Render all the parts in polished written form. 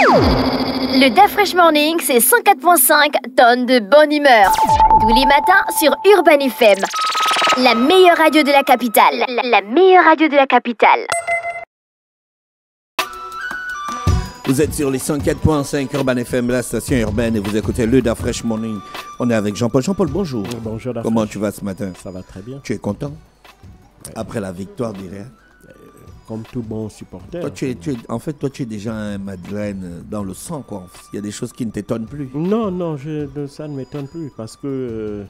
Le DAF Fresh Morning, c'est 104.5 tonnes de bonne humeur. Tous les matins sur Urban FM. La meilleure radio de la capitale. La meilleure radio de la capitale. Vous êtes sur les 104.5 Urban FM, la station urbaine, et vous écoutez le DAF Fresh Morning. On est avec Jean-Paul. Jean-Paul, bonjour. Bonjour, DAF. Comment tu vas ce matin? Ça va très bien. Tu es content? Après la victoire d'hier? Comme tout bon supporter. Toi, tu es déjà un Madeleine dans le sang, quoi. Il y a des choses qui ne t'étonnent plus. Non, ça ne m'étonne plus parce que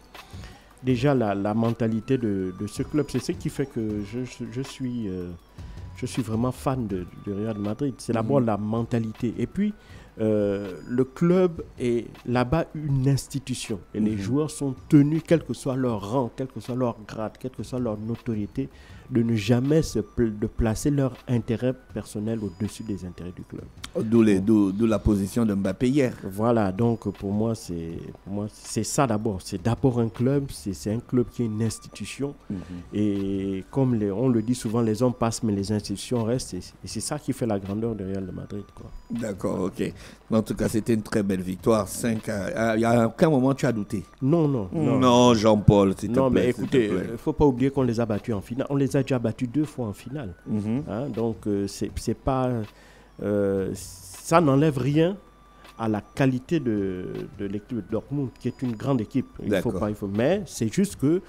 déjà la mentalité de ce club, c'est ce qui fait que je suis vraiment fan de Real Madrid. C'est d'abord la mentalité. Et puis, le club est là-bas une institution. Et les joueurs sont tenus, quel que soit leur rang, quel que soit leur grade, quelle que soit leur notoriété, de ne jamais de placer leur intérêt personnel au-dessus des intérêts du club. D'où la position de Mbappé hier. Voilà, donc pour moi, c'est ça d'abord. C'est d'abord un club, c'est un club qui est une institution. Et comme on le dit souvent, les hommes passent, mais les institutions restent. Et c'est ça qui fait la grandeur du Real de Madrid, quoi. D'accord, ok. En tout cas, c'était une très belle victoire. 5-1. Il n'y a aucun moment tu as douté? Non, Jean-Paul, s'il te plaît. Non, mais écoutez, il ne faut pas oublier qu'on les a battus en finale. On les a déjà battus 2 fois en finale. Donc, c'est pas... ça n'enlève rien à la qualité de l'équipe de Dortmund, qui est une grande équipe. Mais c'est juste que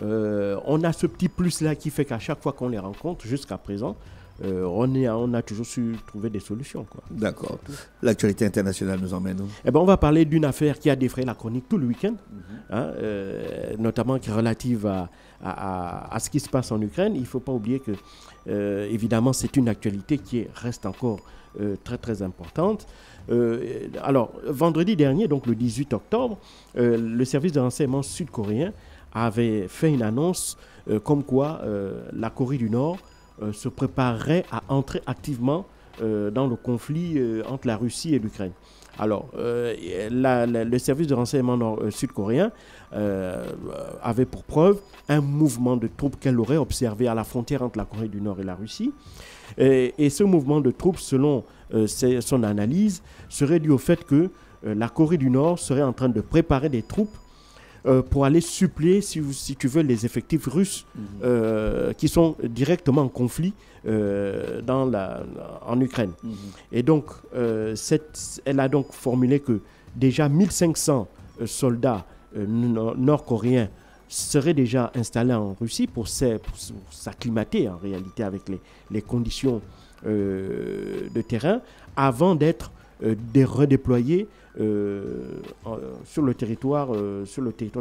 on a ce petit plus-là qui fait qu'à chaque fois qu'on les rencontre, jusqu'à présent, on a toujours su trouver des solutions, quoi. D'accord. L'actualité internationale nous emmène où? On va parler d'une affaire qui a défrayé la chronique tout le week-end, notamment qui est relative à ce qui se passe en Ukraine. Il ne faut pas oublier que, évidemment, c'est une actualité qui reste encore très, très importante. Alors, vendredi dernier, donc le 18 octobre, le service de renseignement sud-coréen avait fait une annonce comme quoi la Corée du Nord se préparerait à entrer activement dans le conflit entre la Russie et l'Ukraine. Alors, le service de renseignement sud-coréen avait pour preuve un mouvement de troupes qu'elle aurait observé à la frontière entre la Corée du Nord et la Russie. Et ce mouvement de troupes, selon son analyse, serait dû au fait que la Corée du Nord serait en train de préparer des troupes pour aller suppléer, si tu veux, les effectifs russes qui sont directement en conflit en Ukraine. Et donc, elle a donc formulé que déjà 1500 soldats nord-coréens seraient déjà installés en Russie pour s'acclimater en réalité avec les conditions de terrain avant d'être redéployés sur le territoire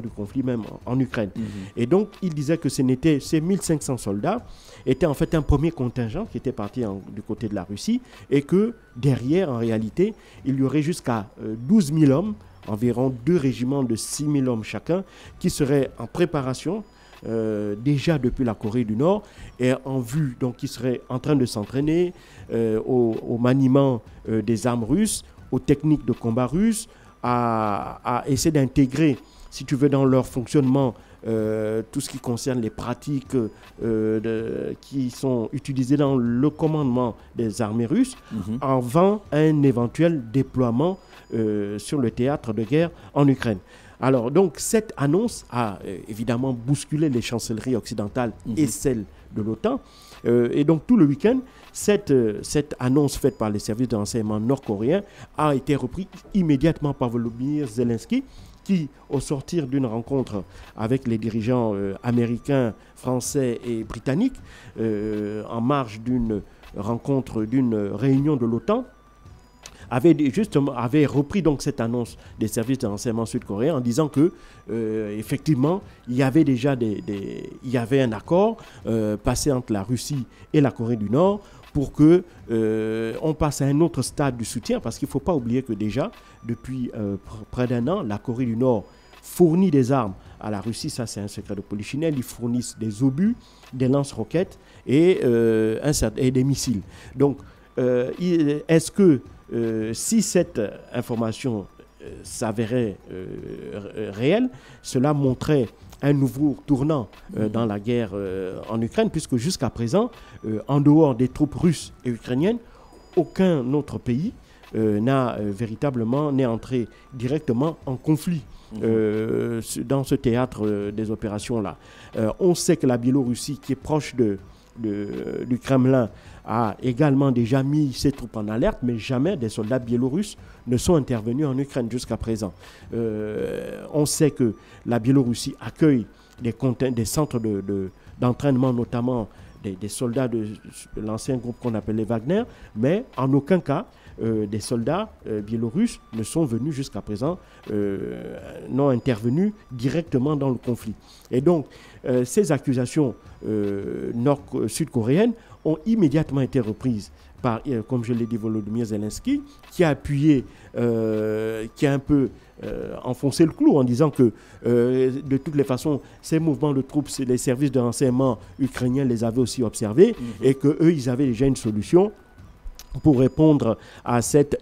du conflit, même en Ukraine. Et donc, il disait que ces 1500 soldats étaient en fait un premier contingent qui était parti du côté de la Russie et que derrière, en réalité, il y aurait jusqu'à 12 000 hommes, environ 2 régiments de 6 000 hommes chacun, qui seraient en préparation déjà depuis la Corée du Nord et en vue, donc qui seraient en train de s'entraîner au maniement des armes russes, aux techniques de combat russes, à essayer d'intégrer, si tu veux, dans leur fonctionnement tout ce qui concerne les pratiques qui sont utilisées dans le commandement des armées russes avant un éventuel déploiement sur le théâtre de guerre en Ukraine. Alors, donc, cette annonce a évidemment bousculé les chancelleries occidentales et celles de l'OTAN. Et donc, tout le week-end, cette annonce faite par les services de renseignement nord-coréens a été reprise immédiatement par Volodymyr Zelensky, qui, au sortir d'une rencontre avec les dirigeants américains, français et britanniques, en marge d'une réunion de l'OTAN, avait repris donc cette annonce des services de renseignement sud-coréens en disant que effectivement il y avait déjà il y avait un accord passé entre la Russie et la Corée du Nord pour que on passe à un autre stade du soutien, parce qu'il ne faut pas oublier que déjà depuis près d'un an, la Corée du Nord fournit des armes à la Russie. Ça, c'est un secret de polichinelle. Ils fournissent des obus, des lance-roquettes et des missiles. Donc, est-ce que si cette information s'avérait réelle, cela montrait un nouveau tournant dans la guerre en Ukraine, puisque jusqu'à présent, en dehors des troupes russes et ukrainiennes, aucun autre pays n'est entré directement en conflit dans ce théâtre des opérations-là. On sait que la Biélorussie, qui est proche du Kremlin, a également déjà mis ses troupes en alerte, mais jamais des soldats biélorusses ne sont intervenus en Ukraine jusqu'à présent. On sait que la Biélorussie accueille des centres d'entraînement, notamment des soldats de l'ancien groupe qu'on appelait Wagner, mais en aucun cas des soldats biélorusses ne sont venus jusqu'à présent, n'ont intervenu directement dans le conflit. Et donc, ces accusations sud-coréennes ont immédiatement été reprises par, comme je l'ai dit, Volodymyr Zelensky, qui a appuyé, qui a un peu enfoncé le clou en disant que de toutes les façons, ces mouvements de troupes, les services de renseignement ukrainiens les avaient aussi observés et qu'eux, ils avaient déjà une solution pour répondre à cette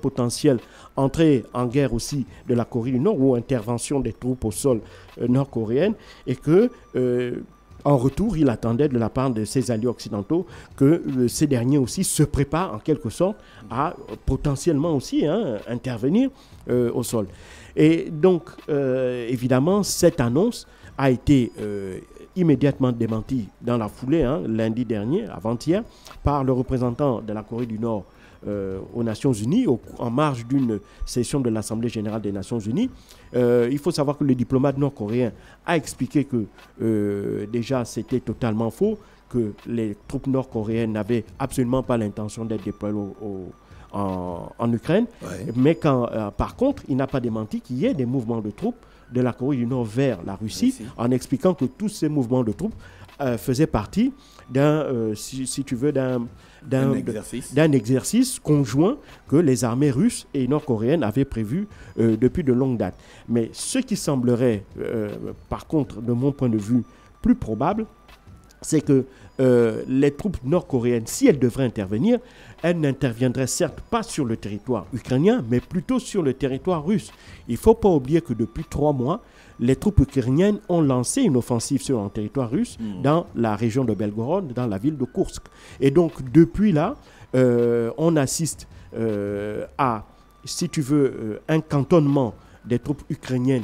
potentielle entrée en guerre aussi de la Corée du Nord ou intervention des troupes au sol nord-coréennes et que en retour, il attendait de la part de ses alliés occidentaux que ces derniers aussi se préparent en quelque sorte à potentiellement aussi intervenir au sol. Et donc, évidemment, cette annonce a été immédiatement démentie dans la foulée, lundi dernier, avant-hier, par le représentant de la Corée du Nord aux Nations Unies, en marge d'une session de l'Assemblée générale des Nations Unies. Il faut savoir que le diplomate nord-coréen a expliqué que déjà c'était totalement faux, que les troupes nord-coréennes n'avaient absolument pas l'intention d'être déployées en Ukraine, mais par contre, il n'a pas démenti qu'il y ait des mouvements de troupes de la Corée du Nord vers la Russie, en expliquant que tous ces mouvements de troupes faisaient partie d'un exercice conjoint que les armées russes et nord-coréennes avaient prévu depuis de longues dates. Mais ce qui semblerait, par contre, de mon point de vue, plus probable, c'est que les troupes nord-coréennes, si elles devraient intervenir, elles n'interviendraient certes pas sur le territoire ukrainien, mais plutôt sur le territoire russe. Il ne faut pas oublier que depuis 3 mois, les troupes ukrainiennes ont lancé une offensive sur le territoire russe dans la région de Belgorod, dans la ville de Koursk. Et donc, depuis là, on assiste à, si tu veux, un cantonnement des troupes ukrainiennes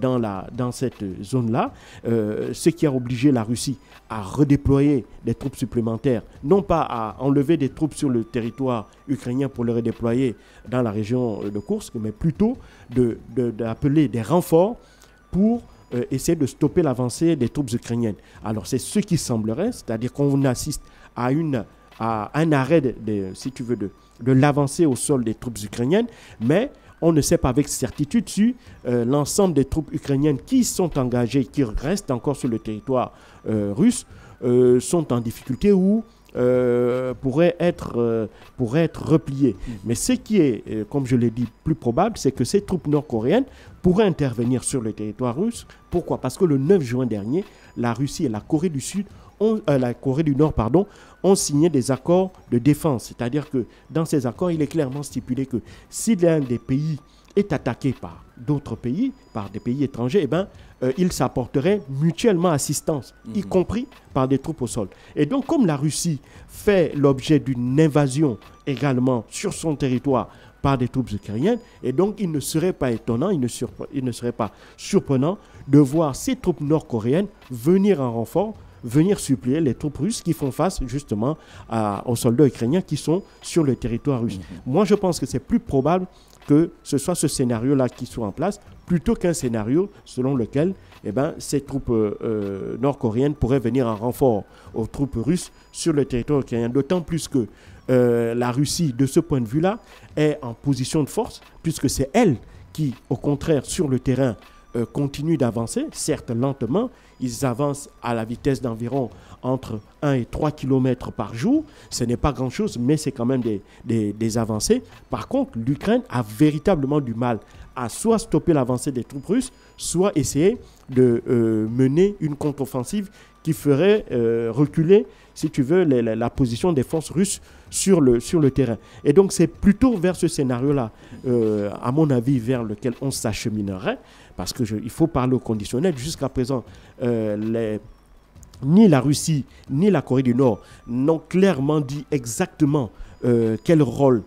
dans cette zone-là, ce qui a obligé la Russie à redéployer des troupes supplémentaires, non pas à enlever des troupes sur le territoire ukrainien pour les redéployer dans la région de Koursk, mais plutôt d'appeler des renforts pour essayer de stopper l'avancée des troupes ukrainiennes. Alors c'est ce qui semblerait, c'est-à-dire qu'on assiste à un arrêt, si tu veux, de l'avancée au sol des troupes ukrainiennes, mais on ne sait pas avec certitude si l'ensemble des troupes ukrainiennes qui sont engagées, qui restent encore sur le territoire russe, sont en difficulté ou pourraient être repliées. Mais ce qui est, comme je l'ai dit, plus probable, c'est que ces troupes nord-coréennes pourraient intervenir sur le territoire russe. Pourquoi ? Parce que le 9 juin dernier, la Russie et la Corée du Nord ont signé des accords de défense. C'est-à-dire que dans ces accords, il est clairement stipulé que si l'un des pays est attaqué par d'autres pays, par des pays étrangers, ils s'apporteraient mutuellement assistance, y compris par des troupes au sol. Et donc, comme la Russie fait l'objet d'une invasion également sur son territoire par des troupes ukrainiennes, et donc il ne serait pas étonnant, il ne serait pas surprenant de voir ces troupes nord-coréennes venir en renfort, venir suppléer les troupes russes qui font face justement aux soldats ukrainiens qui sont sur le territoire russe. Moi, je pense que c'est plus probable que ce soit ce scénario-là qui soit en place, plutôt qu'un scénario selon lequel ces troupes nord-coréennes pourraient venir en renfort aux troupes russes sur le territoire ukrainien. D'autant plus que la Russie, de ce point de vue-là, est en position de force, puisque c'est elle qui, au contraire, sur le terrain, continue d'avancer, certes lentement. Ils avancent à la vitesse d'environ entre 1 et 3 km par jour. Ce n'est pas grand-chose, mais c'est quand même des avancées. Par contre, l'Ukraine a véritablement du mal à soit stopper l'avancée des troupes russes, soit essayer de mener une contre-offensive qui ferait reculer, si tu veux, la position des forces russes sur le terrain. Et donc, c'est plutôt vers ce scénario-là, à mon avis, vers lequel on s'acheminerait, parce qu'il faut parler au conditionnel. Jusqu'à présent, ni la Russie, ni la Corée du Nord n'ont clairement dit exactement quel rôle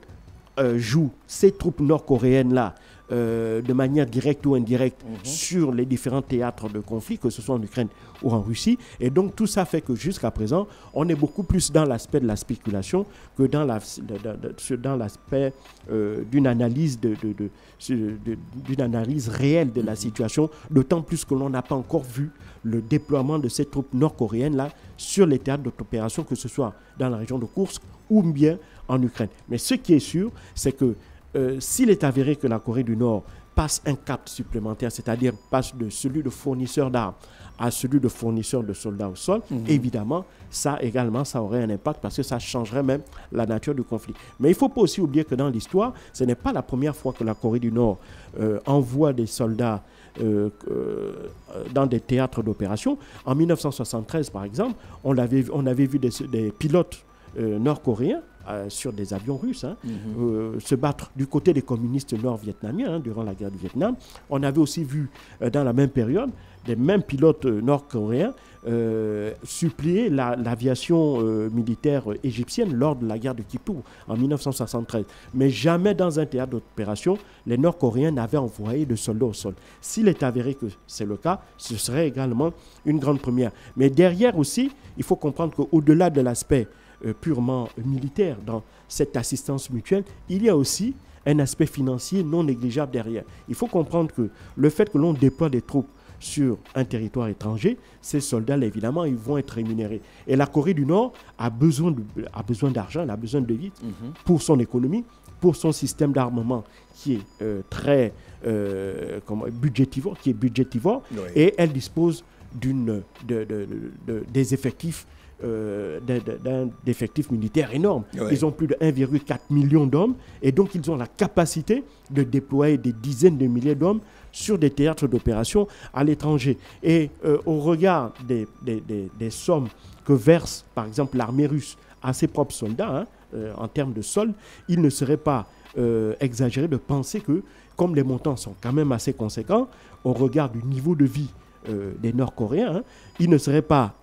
joue ces troupes nord-coréennes-là de manière directe ou indirecte sur les différents théâtres de conflit, que ce soit en Ukraine ou en Russie. Et donc tout ça fait que jusqu'à présent, on est beaucoup plus dans l'aspect de la spéculation que dans l'aspect d'une analyse, d'une analyse réelle de la situation, d'autant plus que l'on n'a pas encore vu le déploiement de ces troupes nord-coréennes-là sur les théâtres d'opération, que ce soit dans la région de Koursk ou bien en Ukraine. Mais ce qui est sûr, c'est que s'il est avéré que la Corée du Nord passe un cap supplémentaire, c'est-à-dire passe de celui de fournisseur d'armes à celui de fournisseur de soldats au sol, évidemment, ça également, ça aurait un impact parce que ça changerait même la nature du conflit. Mais il ne faut pas aussi oublier que dans l'histoire, ce n'est pas la première fois que la Corée du Nord envoie des soldats dans des théâtres d'opération. En 1973, par exemple, on avait vu des pilotes nord-coréens sur des avions russes se battre du côté des communistes nord-vietnamiens durant la guerre du Vietnam. On avait aussi vu dans la même période des mêmes pilotes nord-coréens supplier l'aviation militaire égyptienne lors de la guerre de Kippour en 1973. Mais jamais dans un théâtre d'opération, les Nord-Coréens n'avaient envoyé de soldats au sol. S'il est avéré que c'est le cas, ce serait également une grande première. Mais derrière aussi, il faut comprendre qu'au-delà de l'aspect purement militaire dans cette assistance mutuelle, il y a aussi un aspect financier non négligeable derrière. Il faut comprendre que le fait que l'on déploie des troupes sur un territoire étranger, ces soldats, là, évidemment, ils vont être rémunérés. Et la Corée du Nord a besoin d'argent, elle a besoin de devises pour son économie, pour son système d'armement qui est très budgétivore, oui. Et elle dispose des effectifs d'effectifs militaires énormes. Oui. Ils ont plus de 1,4 million d'hommes et donc ils ont la capacité de déployer des dizaines de milliers d'hommes sur des théâtres d'opération à l'étranger. Et au regard des sommes que verse par exemple l'armée russe à ses propres soldats en termes de solde, il ne serait pas exagéré de penser que, comme les montants sont quand même assez conséquents, au regard du niveau de vie des Nord-Coréens, il ne serait pas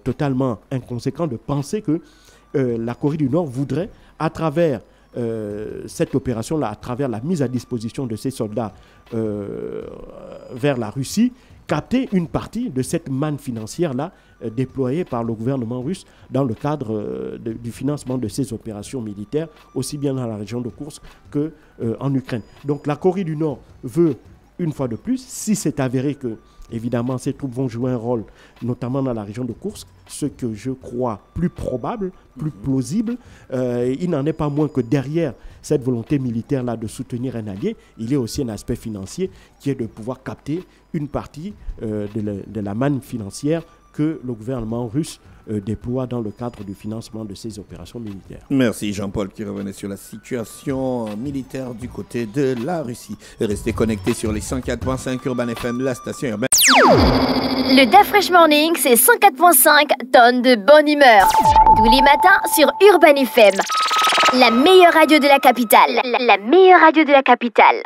totalement inconséquent de penser que la Corée du Nord voudrait, à travers cette opération-là, à travers la mise à disposition de ces soldats vers la Russie, capter une partie de cette manne financière-là déployée par le gouvernement russe dans le cadre du financement de ces opérations militaires, aussi bien dans la région de Koursk qu'en Ukraine. Donc la Corée du Nord veut, une fois de plus, si c'est avéré que évidemment, ces troupes vont jouer un rôle, notamment dans la région de Koursk, ce que je crois plus probable, plus plausible. Il n'en est pas moins que derrière cette volonté militaire-là de soutenir un allié, il y a aussi un aspect financier qui est de pouvoir capter une partie de la manne financière que le gouvernement russe déploie dans le cadre du financement de ces opérations militaires. Merci Jean-Paul qui revenait sur la situation militaire du côté de la Russie. Restez connectés sur les 104.5 Urban FM, la station urbaine. Le DaFresh Morning, c'est 104.5 tonnes de bonne humeur. Tous les matins sur Urban FM. La meilleure radio de la capitale. La meilleure radio de la capitale.